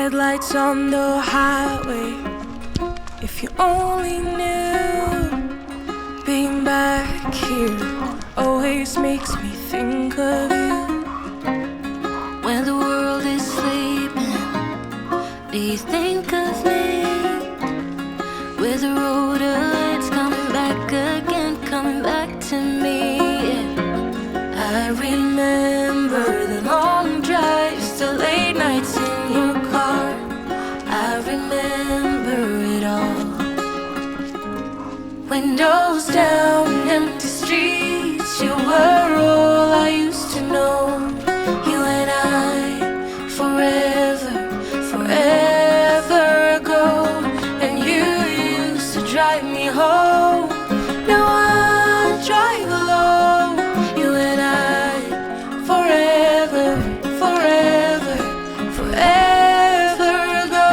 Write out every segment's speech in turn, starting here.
Headlights on the highway. If you only knew, being back here always makes me think of you. When the world is sleeping, do you think of me? With the road ahead's coming back again, coming back to me. I remember the long drives, the late nights in your car. I remember it all. Windows down, empty streets, you were all I used to know. You and I, forever, forever ago. And you used to drive me home. Now I drive alone. You and I, forever, forever, forever ago.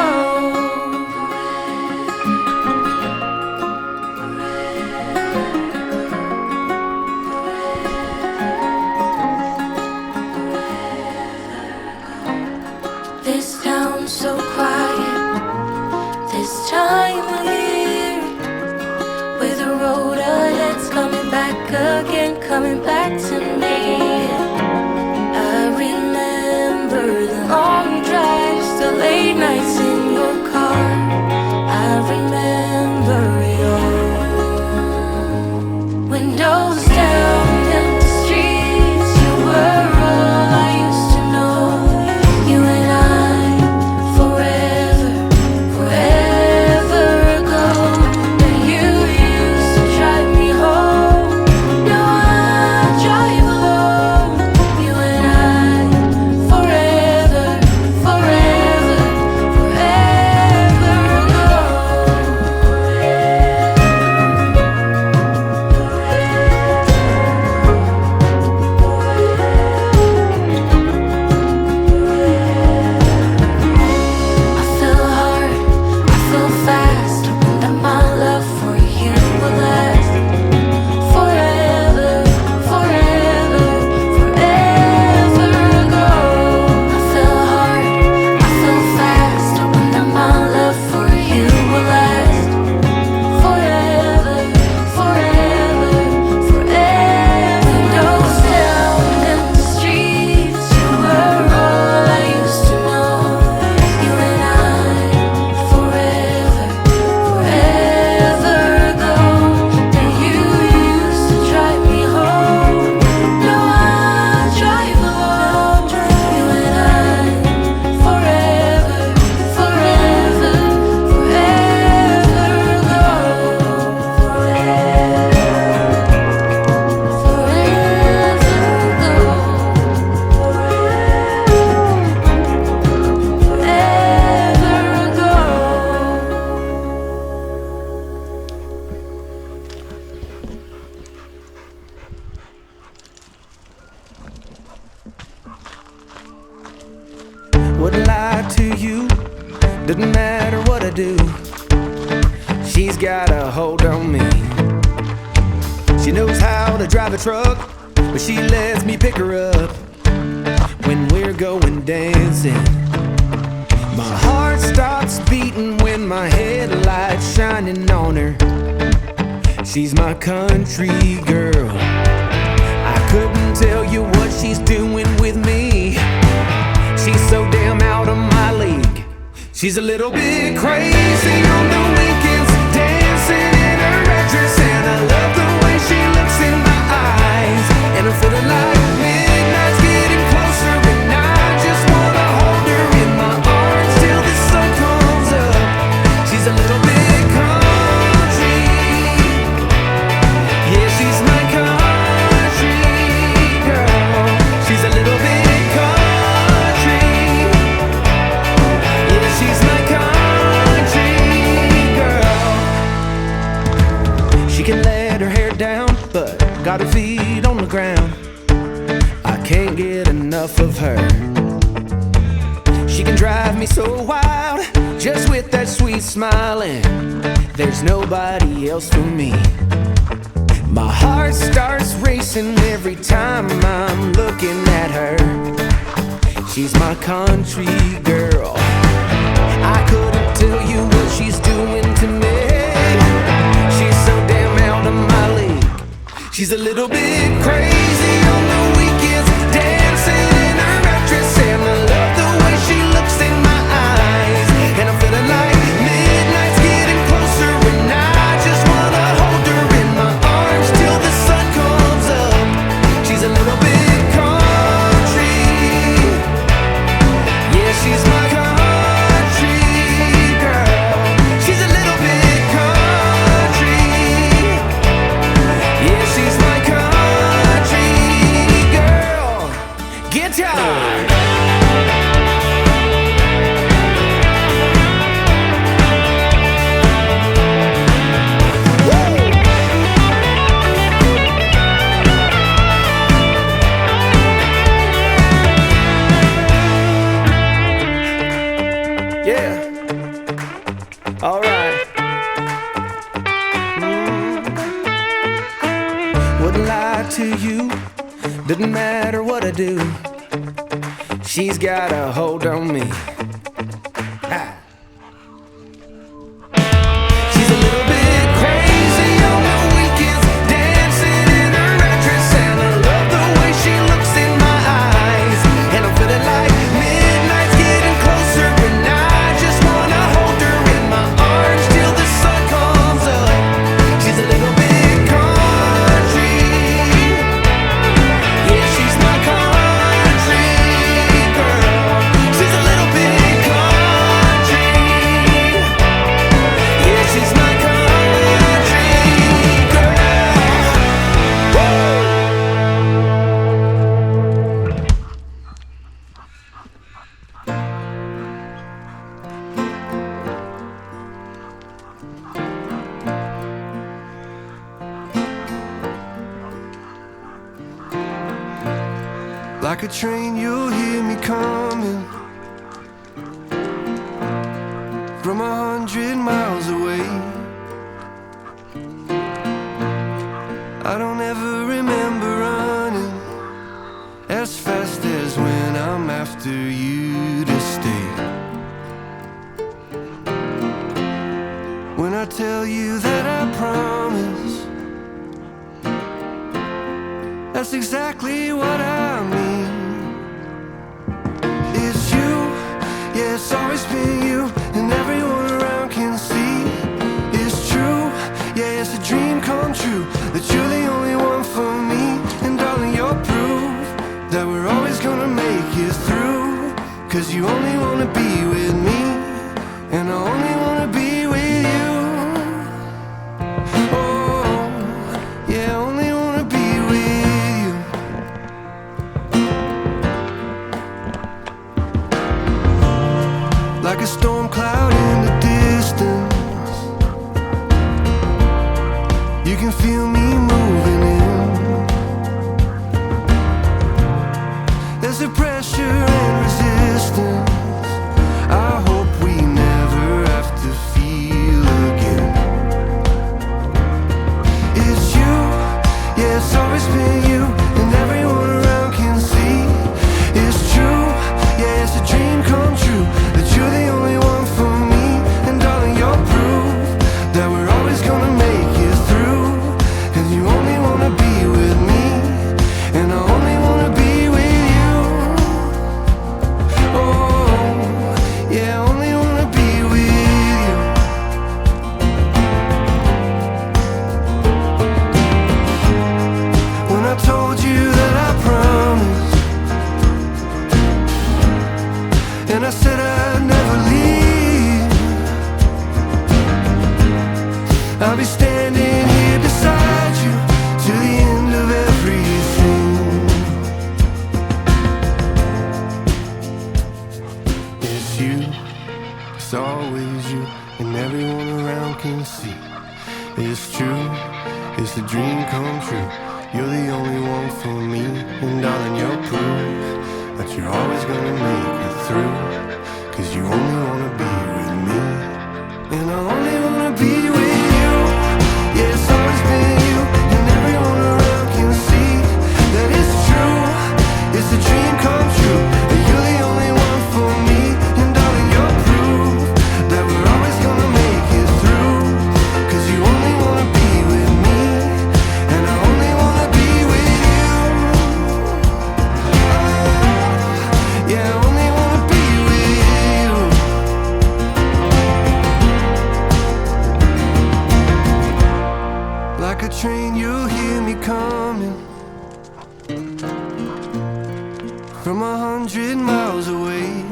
This town's so quiet this time of year. With the road ahead's coming back again, coming back to me. I remember the long drives, the late nights in your car. I remember it all. Windows down, empty streets, you were all I used to know. You and I, forever, forever ago. And you used to drive me home. Now I drive alone. You and I, forever, forever, forever ago. I fell hard, I fell fast, hoping that my love for you will last forever, forever, forever ago. I fell hard, I fell fast, hoping that my love for you will last forever, forever, forever. Windows down, empty streets, you were all I used to know. You and I, forever, forever ago. And you used to drive me home. Now I drive alone. You and I, forever, forever, forever ago. Wouldn't lie to you, doesn't matter what I do. She's got a hold on me. She knows how to drive a truck, but she lets me pick her up when we're going dancing. My heart stops beating when my headlights shining on her. She's my country girl. I couldn't tell you what she's doing with me. She's so damn out of my league. She's a little bit crazy on the weekends, dancing in her red dress. And I love the way she looks in my eyes. And I'm feeling like midnight's getting closer, and I just wanna hold her in my arms till the sun comes up. She's a little bit country. Yeah, she's my country girl. She's a little bit country. Yeah, she's my country girl. She can let her hair down, but got her feet on the ground. I can't get enough of her. She can drive me so wild, just with that sweet smile, and there's nobody else for me. My heart starts racing every time I'm looking at her. She's my country girl. tell you what she's doing to me. She's so damn out of my league. She's a little bit crazy on the weekends, dancing in her mattress, and I love the way she looks in my eyes. And I'm feeling like midnight's getting closer, and I just wanna hold her in my arms till the sun comes up. She's a little bit country, yeah, she's my country girl. She's a little bit country, yeah, she's my country girl. Guitar. Yeah. All right. Wouldn't lie to you. Doesn't matter what I do. She's got a hold on me. Ha. She's a little bit crazy on the weekends, dancing in her mattress, and I love the way she looks in my eyes. And I'm feeling like midnight's getting closer, and I just wanna hold her in my arms till the sun comes up. She's a little bit country, yeah, she's my country girl. She's a little bit country, yeah, she's my country girl. Woo! Like a train, you'll hear me coming from 100 miles away. I don't ever remember running as fast as when I'm after you to stay. When I tell you that I promise, that's exactly what I mean. It's you, yeah, it's always been you, and everyone around can see. It's true, yeah, it's a dream come true, that you're the only one for me. And darling, you're proof that we're always gonna make it through. 'Cause you only wanna be with me, and I only wanna be with you. Oh, yeah, I only wanna be with you. Like a storm cloud in the distance, you can feel me moving in. There's a pressure and resistance I hope we never have to feel again. It's you, yeah, it's always been you, and everyone around can see. It's true, yeah, it's a dream come true, that you're the only one for me. And darling, you're proof that we're always gonna make it through. And you only wanna be with me, and I only wanna be with you. Oh, yeah, I only wanna be with you. When I told you that I promised, and I said I'd never leave, I'll be standing here beside you to the end of everything. It's you, it's always you, and everyone around can see. It's true, it's a dream come true, you're the only one for me. And darling, you're proof that you're always gonna make it through. 'Cause you only wanna be with me, and I only wanna be with you. Yeah, it's always been you, and everyone around can see that it's true, it's a dream come true, that you're the only one for me. And darling, you're proof that we're all I'm 100 miles away.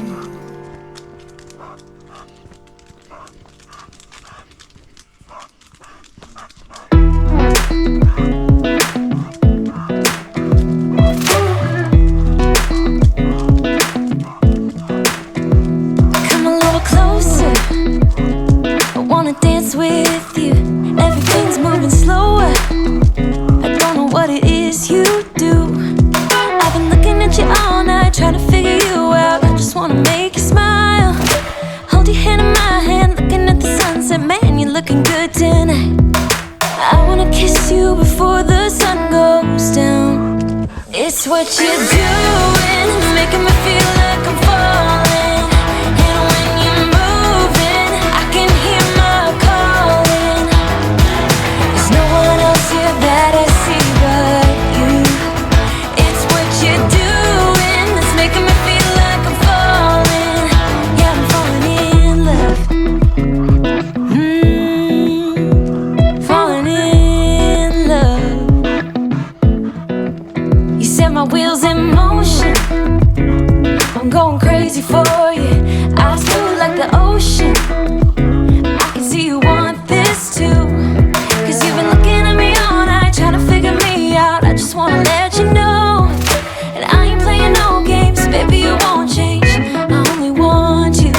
Come a little closer, I wanna dance with you. Everything's moving slower, I don't know what it is you do. I've been looking at you all night, trying to figure you out. I just wanna make you smile. Hold your hand in my hand, looking at the sunset. Man, you're looking good tonight. I wanna kiss you before the sun goes down. It's what you're doing, it's making me feel like I'm falling. And when you're moving, I can hear my calling. There's no one else here that I see but you. It's what you're doing, it's making me feel like I'm falling. Yeah, I'm falling in love. Falling in love. You set my wheels in motion, I'm going crazy for you. Eyes blue like the ocean, I can see you want this too. Cause you've been looking at me all night, trying to figure me out. I just wanna let you know, and I ain't playing no games, baby, you won't change. I only want you,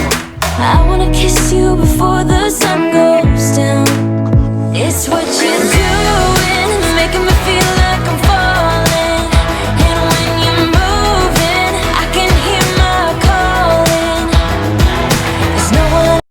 I wanna kiss you before the sun goes